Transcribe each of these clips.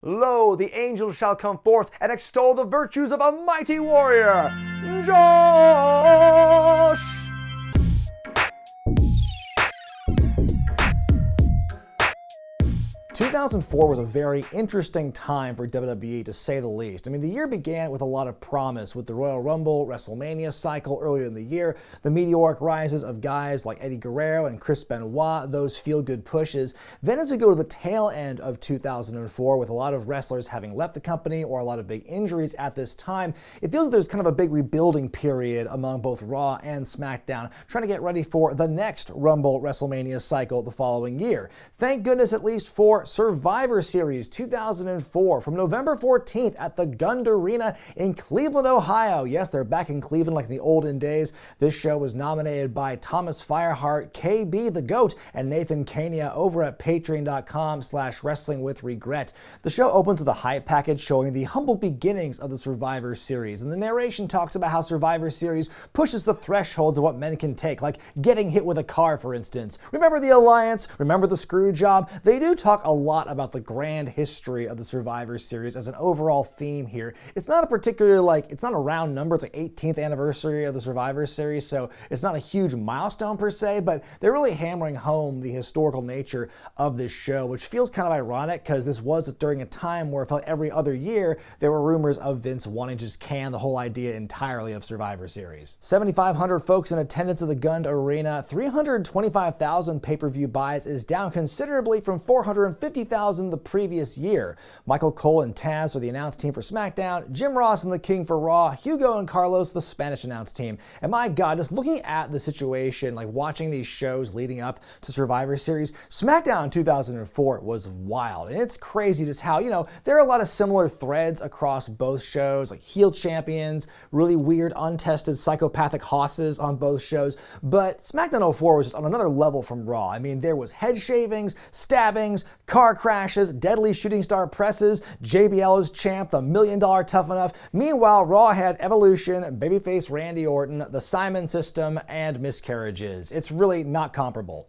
Lo, the angels shall come forth and extol the virtues of a mighty warrior, Josh! 2004 was a very interesting time for WWE, to say the least. I mean, the year began with a lot of promise with the Royal Rumble, WrestleMania cycle earlier in the year, the meteoric rises of guys like Eddie Guerrero and Chris Benoit, those feel-good pushes. Then as we go to the tail end of 2004, with a lot of wrestlers having left the company or a lot of big injuries at this time, it feels like there's kind of a big rebuilding period among both Raw and SmackDown, trying to get ready for the next Rumble WrestleMania cycle the following year. Thank goodness at least for Survivor Series 2004 from November 14th at the Gund Arena in Cleveland, Ohio. Yes, they're back in Cleveland like in the olden days. This show was nominated by Thomas Fireheart, KB the GOAT, and Nathan Kania over at patreon.com/wrestlingwithregret. The show opens with a hype package showing the humble beginnings of the Survivor Series, and the narration talks about how Survivor Series pushes the thresholds of what men can take, like getting hit with a car, for instance. Remember the Alliance? Remember the screw job? They do talk a lot about the grand history of the Survivor Series as an overall theme here. It's not a particularly it's not a round number, it's like 18th anniversary of the Survivor Series, so it's not a huge milestone per se, but they're really hammering home the historical nature of this show, which feels kind of ironic because this was during a time where it felt every other year there were rumors of Vince wanting to just can the whole idea entirely of Survivor Series. 7,500 folks in attendance at the Gund Arena, 325,000 pay-per-view buys is down considerably from 450,000 the previous year. Michael Cole and Taz are the announce team for SmackDown, Jim Ross and the King for Raw, Hugo and Carlos the Spanish announce team. And my God, just looking at the situation, like watching these shows leading up to Survivor Series, SmackDown 2004 was wild. And it's crazy just how, there are a lot of similar threads across both shows, like heel champions, really weird, untested, psychopathic hosses on both shows. But SmackDown 04 was just on another level from Raw. I mean, there was head shavings, stabbings, car crashes, deadly shooting star presses, JBL as champ, the $1 Million Tough Enough. Meanwhile, Raw had Evolution, babyface Randy Orton, the Simon System, and miscarriages. It's really not comparable.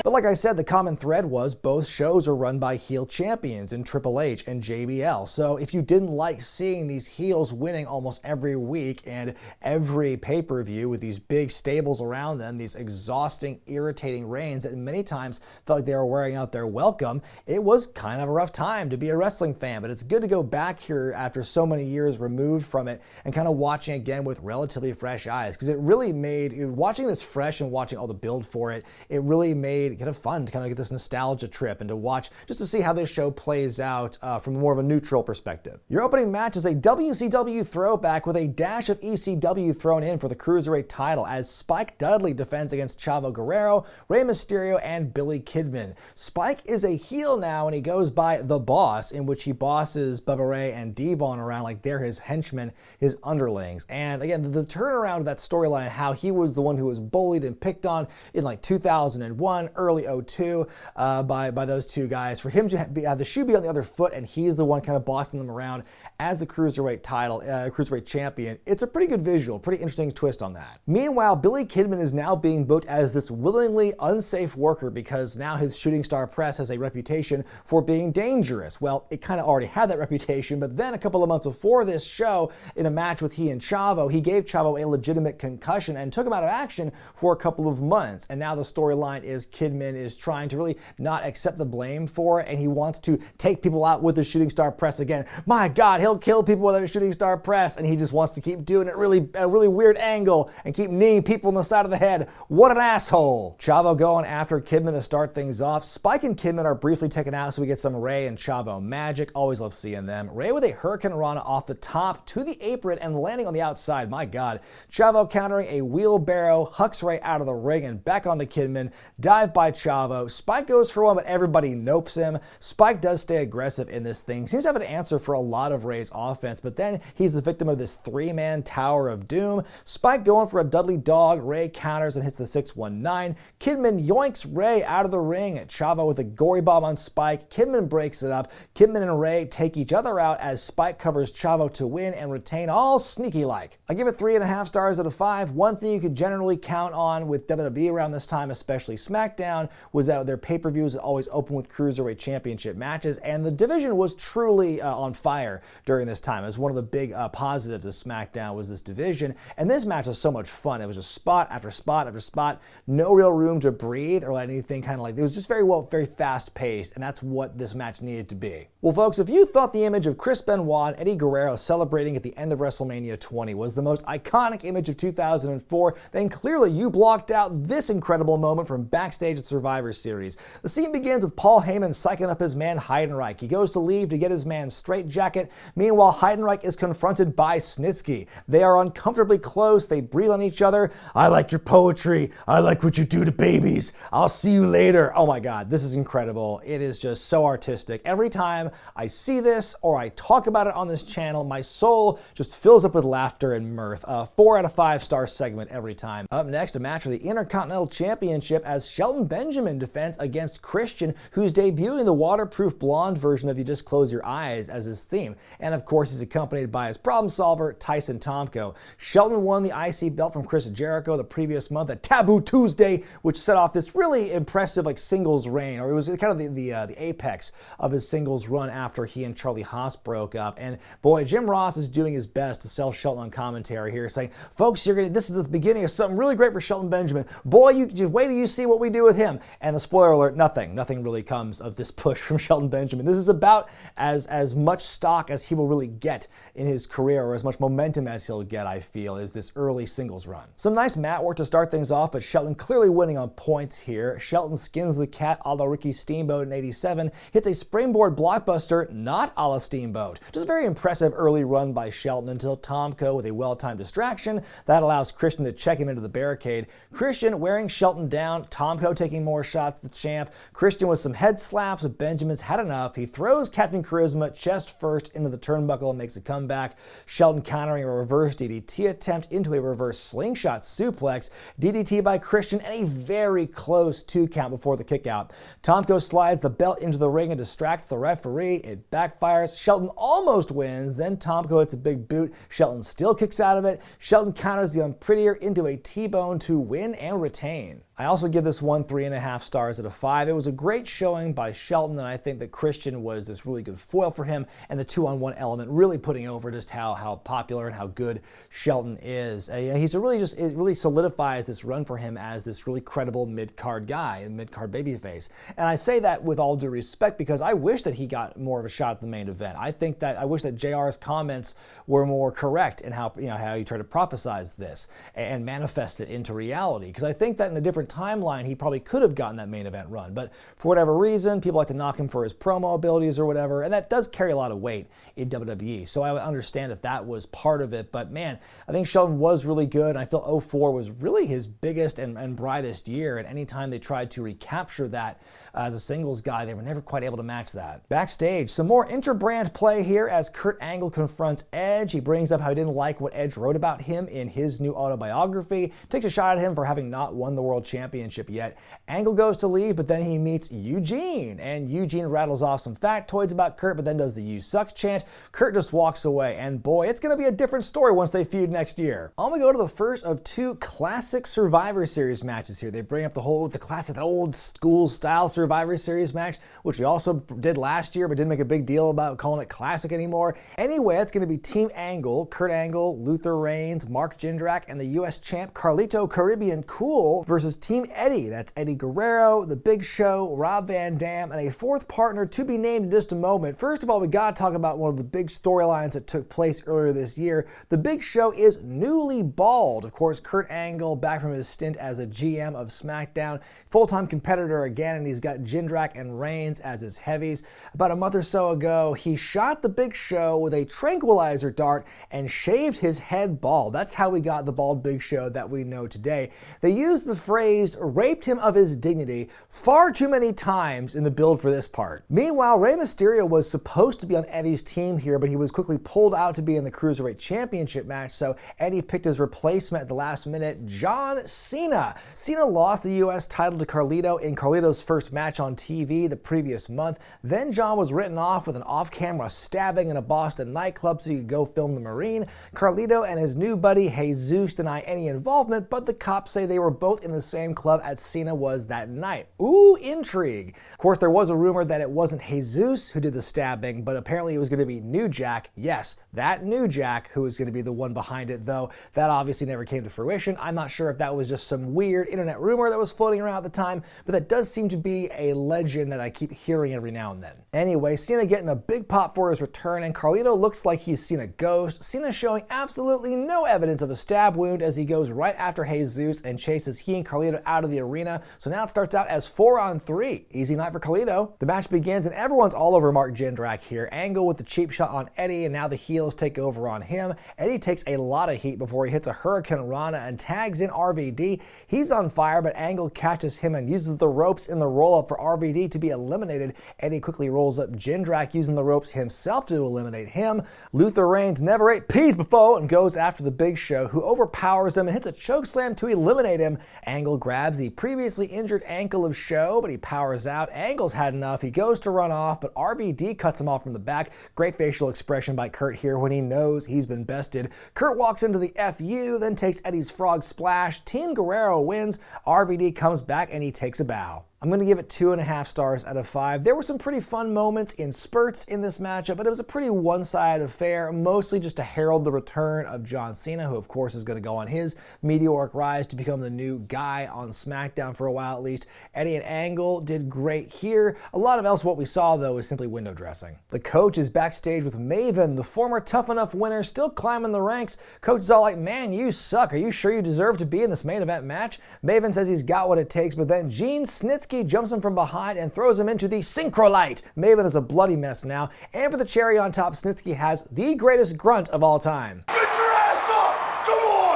But like I said, the common thread was both shows are run by heel champions in Triple H and JBL. So if you didn't like seeing these heels winning almost every week and every pay-per-view with these big stables around them, these exhausting, irritating reigns that many times felt like they were wearing out their welcome, it was kind of a rough time to be a wrestling fan. But it's good to go back here after so many years removed from it and kind of watching again with relatively fresh eyes, because it really made, watching this fresh and watching all the build for it, it really made kind of fun to kind of get this nostalgia trip and to watch, just to see how this show plays out from more of a neutral perspective. Your opening match is a WCW throwback with a dash of ECW thrown in for the Cruiserweight title as Spike Dudley defends against Chavo Guerrero, Rey Mysterio, and Billy Kidman. Spike is a heel now and he goes by The Boss, in which he bosses Bubba Ray and Devon around like they're his henchmen, his underlings. And again, the turnaround of that storyline, how he was the one who was bullied and picked on in like 2001, early 02 by those two guys, for him to have the shoe be on the other foot and he's the one kind of bossing them around as the Cruiserweight title, Cruiserweight champion. It's a pretty good visual, pretty interesting twist on that. Meanwhile, Billy Kidman is now being booked as this willingly unsafe worker because now his shooting star press has a reputation for being dangerous. Well, it kind of already had that reputation, but then a couple of months before this show, in a match with he and Chavo, he gave Chavo a legitimate concussion and took him out of action for a couple of months. And now the storyline is Kidman is trying to really not accept the blame for it, and he wants to take people out with the shooting star press again. My God, he'll kill people with a shooting star press, and he just wants to keep doing it a really weird angle and keep kneeing people in the side of the head. What an asshole. Chavo going after Kidman to start things off. Spike and Kidman are briefly taken out, so we get some Ray and Chavo magic. Always love seeing them. Ray with a Hurricane Rana off the top to the apron and landing on the outside. My God. Chavo countering a wheelbarrow, hucks Ray out of the ring and back onto Kidman. Dive by Chavo. Spike goes for one, but everybody nopes him. Spike does stay aggressive in this thing. Seems to have an answer for a lot of Ray's offense, but then he's the victim of this three-man Tower of Doom. Spike going for a Dudley dog. Ray counters and hits the 619. Kidman yoinks Ray out of the ring. Chavo with a gory bomb on Spike. Kidman breaks it up. Kidman and Ray take each other out as Spike covers Chavo to win and retain, all sneaky-like. I give it 3.5 stars out of 5. One thing you could generally count on with WWE around this time, especially SmackDown, SmackDown was that their pay-per-views always open with Cruiserweight Championship matches, and the division was truly on fire during this time. It was one of the big positives of SmackDown was this division, and this match was so much fun. It was just spot after spot after spot, no real room to breathe or let anything kind of like, it was just very fast-paced, and that's what this match needed to be. Well, folks, if you thought the image of Chris Benoit and Eddie Guerrero celebrating at the end of WrestleMania 20 was the most iconic image of 2004, then clearly you blocked out this incredible moment from Backstage at Survivor Series. The scene begins with Paul Heyman psyching up his man Heidenreich. He goes to leave to get his man's straitjacket. Meanwhile, Heidenreich is confronted by Snitsky. They are uncomfortably close. They breathe on each other. "I like your poetry. I like what you do to babies. I'll see you later." Oh my God, this is incredible. It is just so artistic. Every time I see this or I talk about it on this channel, my soul just fills up with laughter and mirth. A 4 out of 5 star segment every time. Up next, a match for the Intercontinental Championship as Shelton Benjamin defends against Christian, who's debuting the waterproof blonde version of You Just Close Your Eyes as his theme. And of course, he's accompanied by his problem solver, Tyson Tomko. Shelton won the IC belt from Chris Jericho the previous month at Taboo Tuesday, which set off this really impressive singles reign, or it was kind of the apex of his singles run after he and Charlie Haas broke up. And boy, Jim Ross is doing his best to sell Shelton on commentary here, saying, "Folks, this is the beginning of something really great for Shelton Benjamin. Boy, you just wait till you see what we do with him." And the spoiler alert, nothing really comes of this push from Shelton Benjamin. This is about as much stock as he will really get in his career, or as much momentum as he'll get, I feel, is this early singles run. Some nice mat work to start things off, but Shelton clearly winning on points here. Shelton skins the cat a la Ricky Steamboat in '87, hits a springboard blockbuster not a la Steamboat. Just a very impressive early run by Shelton until Tomko with a well-timed distraction that allows Christian to check him into the barricade. Christian wearing Shelton down, Tomko taking more shots at the champ. Christian with some head slaps, but Benjamin's had enough. He throws Captain Charisma chest first into the turnbuckle and makes a comeback. Shelton countering a reverse DDT attempt into a reverse slingshot suplex, DDT by Christian, and a very close 2 count before the kickout. Tomko slides the belt into the ring and distracts the referee. It backfires. Shelton almost wins. Then Tomko hits a big boot. Shelton still kicks out of it. Shelton counters the unprettier into a T-bone to win and retain. I also give this one 3.5 stars out of 5. It was a great showing by Shelton, and I think that Christian was this really good foil for him, and the 2-on-1 element really putting over just how popular and how good Shelton is. It really solidifies this run for him as this really credible mid-card guy, a mid-card babyface. And I say that with all due respect because I wish that he got more of a shot at the main event. I wish that JR's comments were more correct in how he tried to prophesize this and manifest it into reality, because I think that in a different timeline he probably could have gotten that main event run, but for whatever reason people like to knock him for his promo abilities or whatever, and that does carry a lot of weight in WWE, so I would understand if that was part of it. But man, I think Shelton was really good, and I feel 04 was really his biggest and brightest year, and anytime they tried to recapture that as a singles guy, they were never quite able to match that. Backstage, some more inter-brand play here as Kurt Angle confronts Edge. He brings up how he didn't like what Edge wrote about him in his new autobiography, takes a shot at him for having not won the World Championship yet. Angle goes to leave, but then he meets Eugene, and Eugene rattles off some factoids about Kurt, but then does the "You suck" chant. Kurt just walks away, and boy, it's going to be a different story once they feud next year. On we go to the first of 2 classic Survivor Series matches here. They bring up the classic, old school style Survivor Series match, which we also did last year, but didn't make a big deal about calling it classic anymore. Anyway, it's going to be Team Angle, Kurt Angle, Luther Reigns, Mark Jindrak, and the U.S. champ Carlito Caribbean Cool versus Team Eddie. That's Eddie Guerrero, The Big Show, Rob Van Dam, and a 4th partner to be named in just a moment. First of all, we got to talk about one of the big storylines that took place earlier this year. The Big Show is newly bald. Of course, Kurt Angle, back from his stint as a GM of SmackDown, full-time competitor again, and he's got Jindrak and Reigns as his heavies. About a month or so ago, he shot the Big Show with a tranquilizer dart and shaved his head bald. That's how we got the bald Big Show that we know today. They used the phrase "raped him of his dignity" far too many times in the build for this part. Meanwhile, Rey Mysterio was supposed to be on Eddie's team here, but he was quickly pulled out to be in the Cruiserweight Championship match, so Eddie picked his replacement at the last minute, John Cena. Cena lost the U.S. title to Carlito in Carlito's first match on TV the previous month. Then John was written off with an off-camera stabbing in a Boston nightclub so he could go film the Marine. Carlito and his new buddy Jesus deny any involvement, but the cops say they were both in the same club as Cena was that night. Ooh, intrigue. Of course, there was a rumor that it wasn't Jesus who did the stabbing, but apparently it was going to be New Jack. Yes, that New Jack who was going to be the one behind it, though that obviously never came to fruition. I'm not sure if that was just some weird internet rumor that was floating around at the time, but that does seem to be a legend that I keep hearing every now and then. Anyway, Cena getting a big pop for his return, and Carlito looks like he's seen a ghost. Cena showing absolutely no evidence of a stab wound as he goes right after Jesus and chases he and Carlito out of the arena. So now it starts out as 4-on-3. Easy night for Carlito. The match begins and everyone's all over Mark Jindrak here. Angle with the cheap shot on Eddie, and now the heels take over on him. Eddie takes a lot of heat before he hits a Hurricane Rana and tags in RVD. He's on fire, but Angle catches him and uses the ropes in the roll-up for RVD to be eliminated. Eddie quickly rolls up Jindrak, using the ropes himself to eliminate him. Luther Reigns never ate peas before and goes after the Big Show, who overpowers him and hits a chokeslam to eliminate him. Angle grabs the previously injured ankle of Show, but he powers out. Angle's had enough. He goes to run off, but RVD cuts him off from the back. Great facial expression by Kurt here when he knows he's been bested. Kurt walks into the FU, then takes Eddie's frog splash. Team Guerrero wins. RVD comes back and he takes a bow. I'm going to give it 2.5 stars out of 5. There were some pretty fun moments in spurts in this matchup, but it was a pretty one-sided affair, mostly just to herald the return of John Cena, who of course is going to go on his meteoric rise to become the new guy on SmackDown for a while at least. Eddie and Angle did great here. A lot of else what we saw though is simply window dressing. The coach is backstage with Maven, the former Tough Enough winner, still climbing the ranks. Coach is all like, "Man, you suck. Are you sure you deserve to be in this main event match?" Maven says he's got what it takes, but then Snitsky jumps him from behind and throws him into the Synchro-Light. Maven is a bloody mess now, and for the cherry on top, Snitsky has the greatest grunt of all time. Get your ass up! Come on!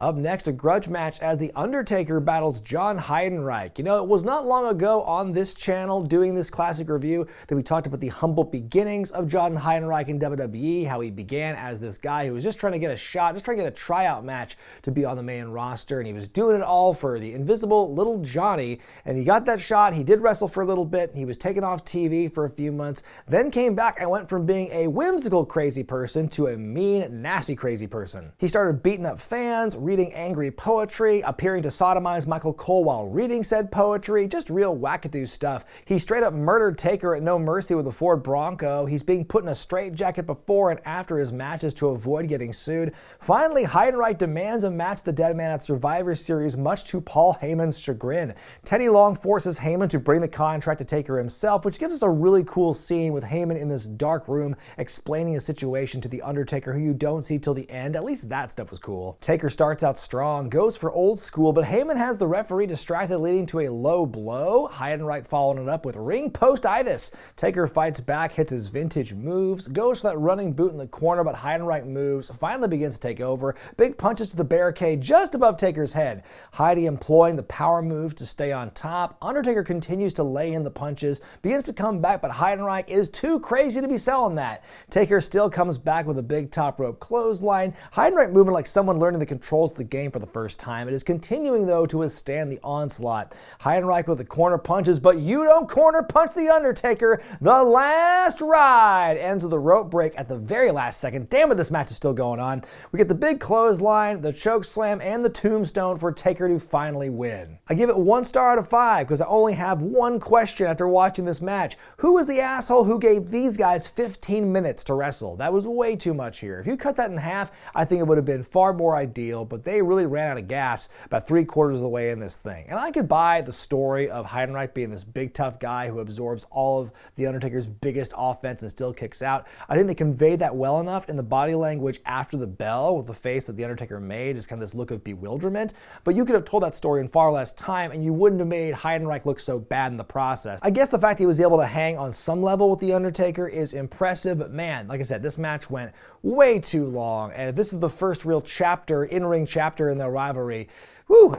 Up next, a grudge match as The Undertaker battles John Heidenreich. You know, it was not long ago on this channel doing this classic review that we talked about the humble beginnings of John Heidenreich in WWE, how he began as this guy who was just trying to get a shot, just trying to get a tryout match to be on the main roster, and he was doing it all for the invisible little Johnny, and he got that shot. He did wrestle for a little bit. He was taken off TV for a few months, then came back and went from being a whimsical crazy person to a mean, nasty crazy person. He started beating up fans, reading angry poetry, appearing to sodomize Michael Cole while reading said poetry, just real wackadoo stuff. He straight up murdered Taker at No Mercy with a Ford Bronco. He's being put in a straitjacket before and after his matches to avoid getting sued. Finally, Heidenreich demands a match with the Dead Man at Survivor Series, much to Paul Heyman's chagrin. Teddy Long forces Heyman to bring the contract to Taker himself, which gives us a really cool scene with Heyman in this dark room explaining the situation to The Undertaker, who you don't see till the end. At least that stuff was cool. Taker starts out strong, goes for old school, but Heyman has the referee distracted, leading to a low blow. Heidenreich following it up with ring post-itis. Taker fights back, hits his vintage moves, goes for that running boot in the corner, but Heidenreich moves, finally begins to take over. Big punches to the barricade just above Taker's head. Heidi employing the power move to stay on top. Undertaker continues to lay in the punches, begins to come back, but Heidenreich is too crazy to be selling that. Taker still comes back with a big top rope clothesline. Heidenreich moving like someone learning the controls of the game for the first time. It is continuing though to withstand the onslaught. Heidenreich with the corner punches, but you don't corner punch The Undertaker. The last ride ends with a rope break at the very last second. Damn it, this match is still going on. We get the big clothesline, the choke slam, and the tombstone for Taker to finally win. I give it 1 star out of 5 because I only have one question after watching this match. Who was the asshole who gave these guys 15 minutes to wrestle? That was way too much here. If you cut that in half, I think it would have been far more ideal, but they really ran out of gas about 3/4 of the way in this thing. And I could buy the story of Heidenreich being this big tough guy who absorbs all of The Undertaker's biggest offense and still kicks out. I think they conveyed that well enough in the body language after the bell with the face that The Undertaker made, just kind of this look of bewilderment. But you could have told that story in far less time and you wouldn't have made Heidenreich look so bad in the process. I guess the fact he was able to hang on some level with The Undertaker is impressive, but man, like I said, this match went way too long, and if this is the first real chapter, in-ring chapter in the rivalry,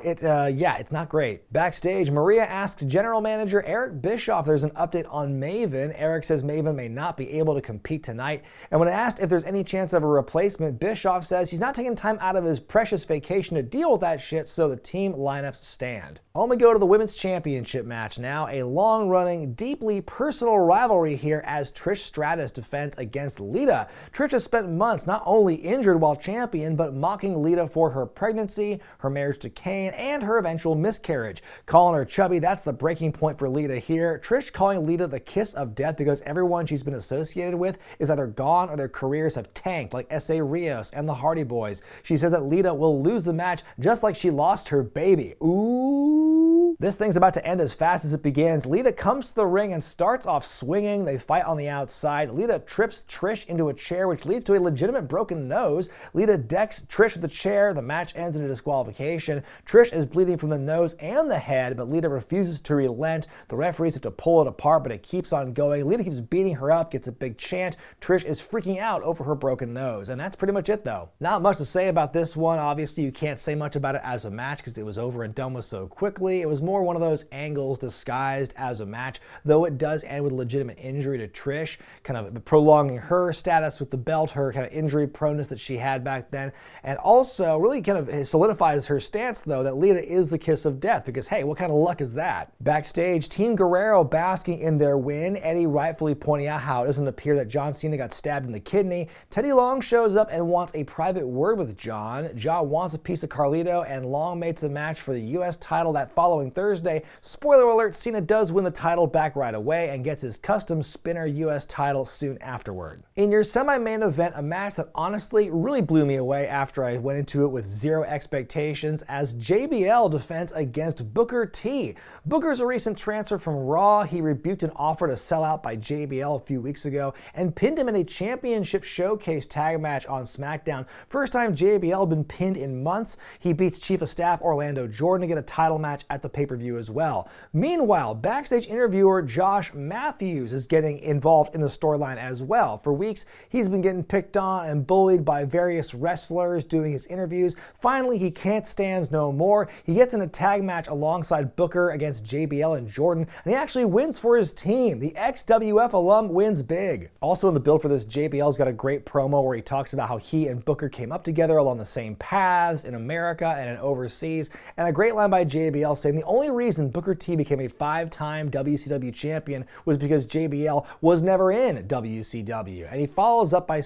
it's not great. Backstage, Maria asks General Manager Eric Bischoff if there's an update on Maven. Eric says Maven may not be able to compete tonight. And when asked if there's any chance of a replacement, Bischoff says he's not taking time out of his precious vacation to deal with that shit, so the team lineups stand. On we go to the Women's Championship match now. A long-running, deeply personal rivalry here as Trish Stratus defends against Lita. Trish has spent months not only injured while champion, but mocking Lita for her pregnancy, her marriage to Kane, and her eventual miscarriage. Calling her chubby, that's the breaking point for Lita here. Trish calling Lita the kiss of death because everyone she's been associated with is either gone or their careers have tanked, like S.A. Rios and the Hardy Boys. She says that Lita will lose the match just like she lost her baby. Ooh. This thing's about to end as fast as it begins. Lita comes to the ring and starts off swinging. They fight on the outside. Lita trips Trish into a chair, which leads to a legitimate broken nose. Lita decks Trish with the chair. The match ends in a disqualification. Trish is bleeding from the nose and the head, but Lita refuses to relent. The referees have to pull it apart, but it keeps on going. Lita keeps beating her up, gets a big chant. Trish is freaking out over her broken nose, and that's pretty much it though. Not much to say about this one. Obviously, you can't say much about it as a match because it was over and done with so quickly. It was more one of those angles disguised as a match, though it does end with a legitimate injury to Trish, kind of prolonging her status with the belt, her kind of injury proneness that she had back then, and also really kind of solidifies her stance though that Lita is the kiss of death because hey, what kind of luck is that? Backstage, Team Guerrero basking in their win, Eddie rightfully pointing out how it doesn't appear that John Cena got stabbed in the kidney. Teddy Long shows up and wants a private word with John. John wants a piece of Carlito, and Long makes a match for the US title that following Thursday. Spoiler alert, Cena does win the title back right away and gets his custom spinner US title soon afterward. In your semi-main event, a match that honestly really blew me away after I went into it with zero expectations as JBL defends against Booker T. Booker's a recent transfer from Raw. He rebuked an offer to sell out by JBL a few weeks ago and pinned him in a championship showcase tag match on SmackDown. First time JBL had been pinned in months. He beats Chief of Staff Orlando Jordan to get a title match at the pay-per-view as well. Meanwhile, backstage interviewer Josh Matthews is getting involved in the storyline as well. For weeks, he's been getting picked on and bullied by various wrestlers doing his interviews. Finally, he can't stand no more. He gets in a tag match alongside Booker against JBL and Jordan, and he actually wins for his team. The ex-WF alum wins big. Also in the build for this, JBL's got a great promo where he talks about how he and Booker came up together along the same paths in America and in overseas, and a great line by JBL saying the only reason Booker T became a 5-time WCW champion was because JBL was never in WCW. And he follows up by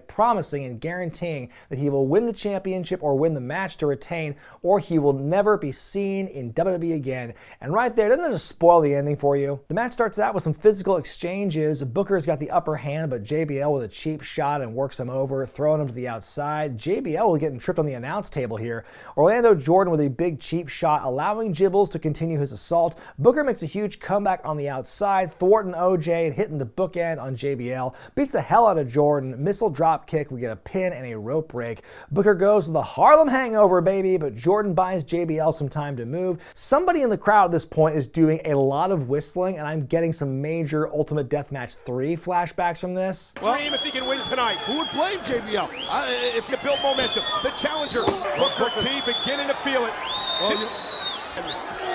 promising and guaranteeing that he will win the championship or win the match to retain, or he will never be seen in WWE again. And right there, doesn't it just spoil the ending for you? The match starts out with some physical exchanges. Booker's got the upper hand, but JBL with a cheap shot and works him over, throwing him to the outside. JBL will getting tripped on the announce table here. Orlando Jordan with a big cheap shot, allowing Jibbles to continue his assault. Booker makes a huge comeback on the outside, thwarting OJ and hitting the bookend on JBL. Beats the hell out of Jordan. Missile drop kick. We get a pin and a rope break. Booker goes with the Harlem Hangover, baby, but Jordan buys JBL some time to move. Somebody in the crowd at this point is doing a lot of whistling, and I'm getting some major Ultimate Deathmatch 3 flashbacks from this. Well, dream if he can win tonight. Who would blame JBL? If you build momentum. The challenger, Booker T, beginning to feel it. Well,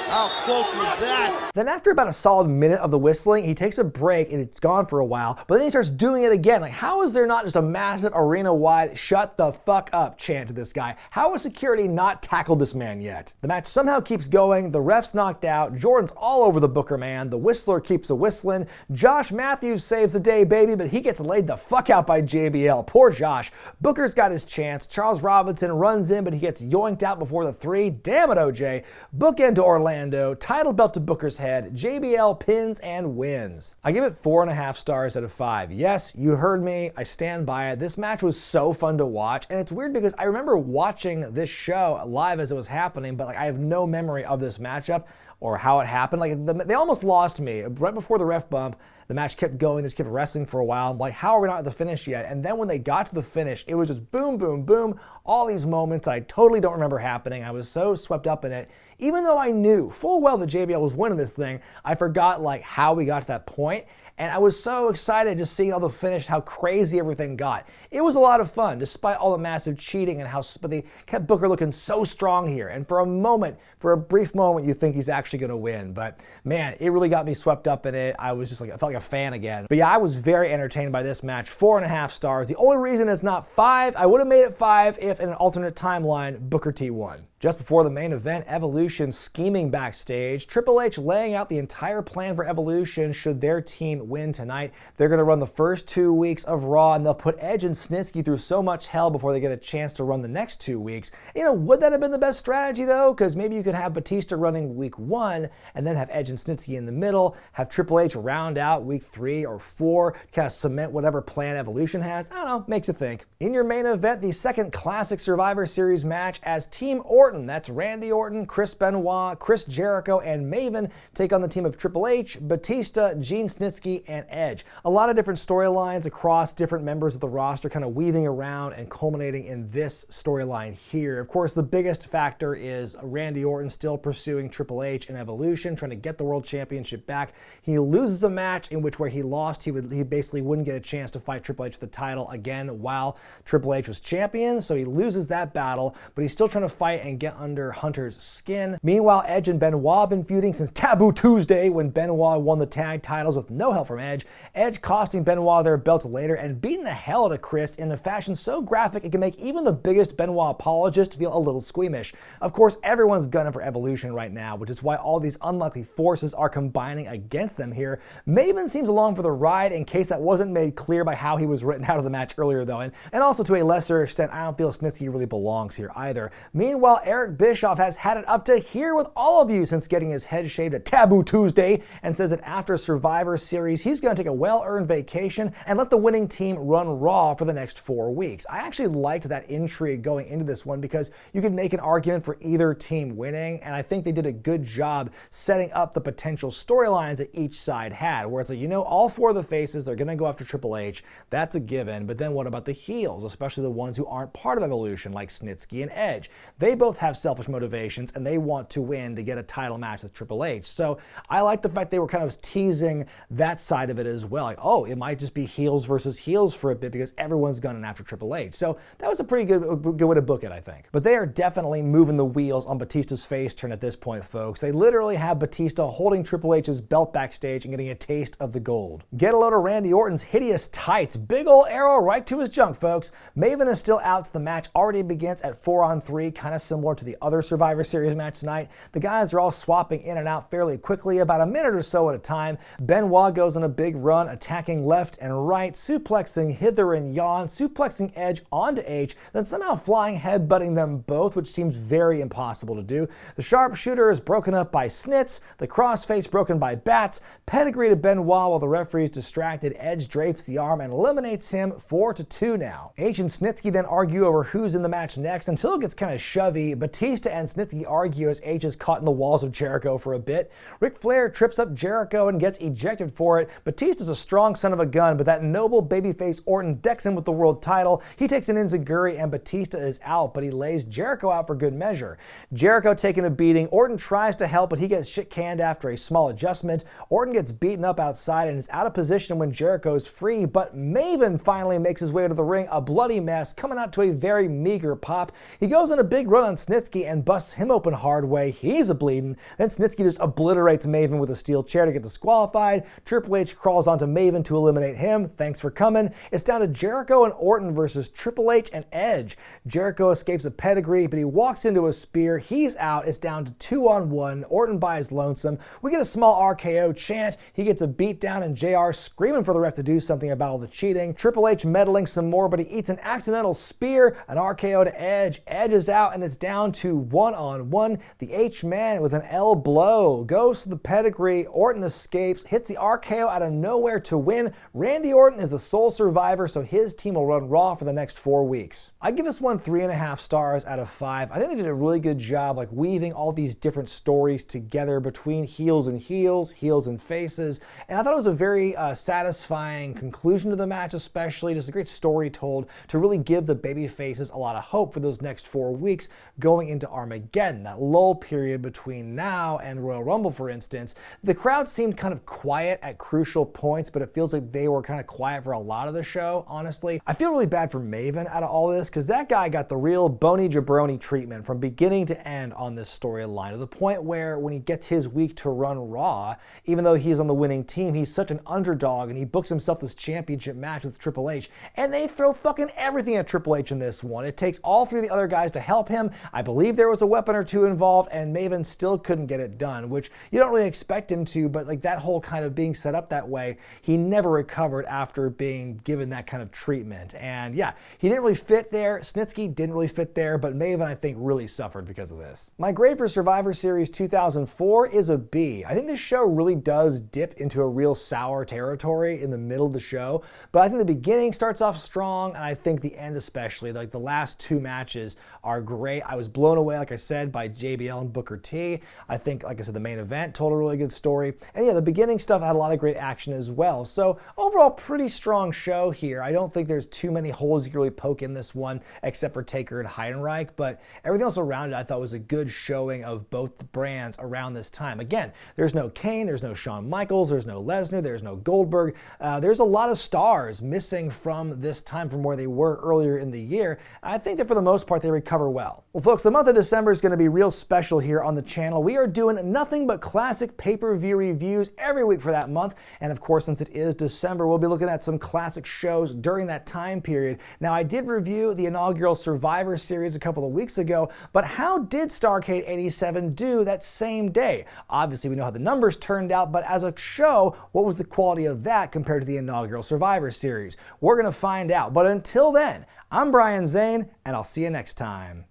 how close was that? Then after about a solid minute of the whistling, he takes a break and it's gone for a while, but then he starts doing it again. Like, how is there not just a massive arena-wide shut the fuck up chant to this guy? How has security not tackled this man yet? The match somehow keeps going, the ref's knocked out, Jordan's all over the Booker man, the whistler keeps a whistling, Josh Matthews saves the day, baby, but he gets laid the fuck out by JBL. Poor Josh. Booker's got his chance, Charles Robinson runs in, but he gets yoinked out before the 3. Damn it, OJ. Bookend to Orlando. Title belt to Booker's head, JBL pins and wins. I give it 4.5 stars out of 5. Yes, you heard me, I stand by it. This match was so fun to watch, and it's weird because I remember watching this show live as it was happening, but I have no memory of this matchup or how it happened. They almost lost me. Right before the ref bump, the match kept going, they just kept wrestling for a while. I'm like, how are we not at the finish yet? And then when they got to the finish, it was just boom, boom, boom. All these moments that I totally don't remember happening. I was so swept up in it. Even though I knew full well that JBL was winning this thing, I forgot how we got to that point. And I was so excited just seeing all the finish, how crazy everything got. It was a lot of fun, despite all the massive cheating and but they kept Booker looking so strong here. And for a brief moment, you think he's actually going to win. But man, it really got me swept up in it. I was just I felt like a fan again. But yeah, I was very entertained by this match. 4.5 stars. The only reason it's not 5, I would have made it 5 if in an alternate timeline, Booker T won. Just before the main event, Evolution scheming backstage. Triple H laying out the entire plan for Evolution should their team win tonight. They're going to run the first 2 weeks of Raw, and they'll put Edge and Snitsky through so much hell before they get a chance to run the next 2 weeks. Would that have been the best strategy, though? Because maybe you could have Batista running week 1, and then have Edge and Snitsky in the middle, have Triple H round out week 3 or 4, kind of cement whatever plan Evolution has. I don't know, makes you think. In your main event, the second classic Survivor Series match as Team Orton. That's Randy Orton, Chris Benoit, Chris Jericho, and Maven take on the team of Triple H, Batista, Gene Snitsky, and Edge. A lot of different storylines across different members of the roster kind of weaving around and culminating in this storyline here. Of course, the biggest factor is Randy Orton still pursuing Triple H in Evolution, trying to get the World Championship back. He loses a match in which where he lost, he basically wouldn't get a chance to fight Triple H for the title again while Triple H was champion, so he loses that battle, but he's still trying to fight and get under Hunter's skin. Meanwhile, Edge and Benoit have been feuding since Taboo Tuesday when Benoit won the tag titles with no help from Edge. Edge costing Benoit their belts later and beating the hell out of Chris in a fashion so graphic it can make even the biggest Benoit apologist feel a little squeamish. Of course, everyone's gunning for Evolution right now, which is why all these unlikely forces are combining against them here. Maven seems along for the ride in case that wasn't made clear by how he was written out of the match earlier though, and also to a lesser extent, I don't feel Snitsky really belongs here either. Meanwhile, Eric Bischoff has had it up to here with all of you since getting his head shaved at Taboo Tuesday, and says that after Survivor Series, he's going to take a well-earned vacation and let the winning team run Raw for the next 4 weeks. I actually liked that intrigue going into this one because you could make an argument for either team winning, and I think they did a good job setting up the potential storylines that each side had, where it's like, all 4 of the faces are going to go after Triple H. That's a given, but then what about the heels, especially the ones who aren't part of Evolution, like Snitsky and Edge? They both have selfish motivations and they want to win to get a title match with Triple H. So I like the fact they were kind of teasing that side of it as well. Like, oh, it might just be heels versus heels for a bit because everyone's gunning after Triple H. So that was a pretty good way to book it, I think. But they are definitely moving the wheels on Batista's face turn at this point, folks. They literally have Batista holding Triple H's belt backstage and getting a taste of the gold. Get a load of Randy Orton's hideous tights. Big ol' arrow right to his junk, folks. Maven is still out, so the match already begins at 4-on-3, kind of similar to the other Survivor Series match tonight. The guys are all swapping in and out fairly quickly, about a minute or so at a time. Benoit goes on a big run, attacking left and right, suplexing hither and yon, suplexing Edge onto H, then somehow flying headbutting them both, which seems very impossible to do. The sharpshooter is broken up by Snits, the crossface broken by Bats, pedigree to Benoit while the referee is distracted. Edge drapes the arm and eliminates him 4-2 now. H and Snitsky then argue over who's in the match next until it gets kind of shovey. Batista and Snitsky argue as H is caught in the walls of Jericho for a bit. Ric Flair trips up Jericho and gets ejected for it. Batista's a strong son of a gun, but that noble babyface Orton decks him with the world title. He takes an enziguri and Batista is out, but he lays Jericho out for good measure. Jericho taking a beating. Orton tries to help, but he gets shit canned after a small adjustment. Orton gets beaten up outside and is out of position when Jericho's free, but Maven finally makes his way to the ring, a bloody mess, coming out to a very meager pop. He goes on a big run on Snitsky and busts him open hard way. He's a bleeding. Then Snitsky just obliterates Maven with a steel chair to get disqualified. Triple H crawls onto Maven to eliminate him. Thanks for coming. It's down to Jericho and Orton versus Triple H and Edge. Jericho escapes a pedigree, but he walks into a spear. He's out. It's down to 2-on-1. Orton by his lonesome. We get a small RKO chant. He gets a beat down and JR screaming for the ref to do something about all the cheating. Triple H meddling some more, but he eats an accidental spear, an RKO to Edge. Edge is out and it's down to 1-on-1. The H-Man with an L blow goes to the pedigree. Orton escapes, hits the RKO out of nowhere to win. Randy Orton is the sole survivor, so his team will run Raw for the next 4 weeks. I give this one 3.5 stars out of 5. I think they did a really good job weaving all these different stories together between heels and faces, and I thought it was a very satisfying conclusion to the match, especially just a great story told to really give the baby faces a lot of hope for those next 4 weeks going into Armageddon, that lull period between now and Royal Rumble, for instance. The crowd seemed kind of quiet at crucial points, but it feels like they were kind of quiet for a lot of the show, honestly. I feel really bad for Maven out of all this because that guy got the real bony jabroni treatment from beginning to end on this storyline, to the point where when he gets his week to run Raw, even though he's on the winning team, he's such an underdog and he books himself this championship match with Triple H, and they throw fucking everything at Triple H in this one. It takes all 3 of the other guys to help him. I believe there was a weapon or two involved, and Maven still couldn't get it done, which you don't really expect him to, but like that whole kind of being set up that way, he never recovered after being given that kind of treatment. And yeah, he didn't really fit there. Snitsky didn't really fit there, but Maven, I think, really suffered because of this. My grade for Survivor Series 2004 is a B. I think this show really does dip into a real sour territory in the middle of the show, but I think the beginning starts off strong, and I think the end especially, like the last two matches are great. I was blown away, like I said, by JBL and Booker T. I think, like I said, the main event told a really good story, and yeah, the beginning stuff had a lot of great action as well. So overall, pretty strong show here. I don't think there's too many holes you can really poke in this one, except for Taker and Heidenreich, but everything else around it I thought was a good showing of both the brands around this time. Again, there's no Kane, there's no Shawn Michaels, there's no Lesnar, there's no Goldberg. There's a lot of stars missing from this time from where they were earlier in the year. I think that for the most part they recover well. Well folks, the month of December is going to be real special here on the channel. We are doing nothing but classic pay-per-view reviews every week for that month, and of course since it is December we'll be looking at some classic shows during that time period. Now I did review the inaugural Survivor Series a couple of weeks ago, but how did Starrcade 87 do that same day? Obviously we know how the numbers turned out, but as a show, what was the quality of that compared to the inaugural Survivor Series? We're going to find out, but until then, I'm Brian Zane, and I'll see you next time.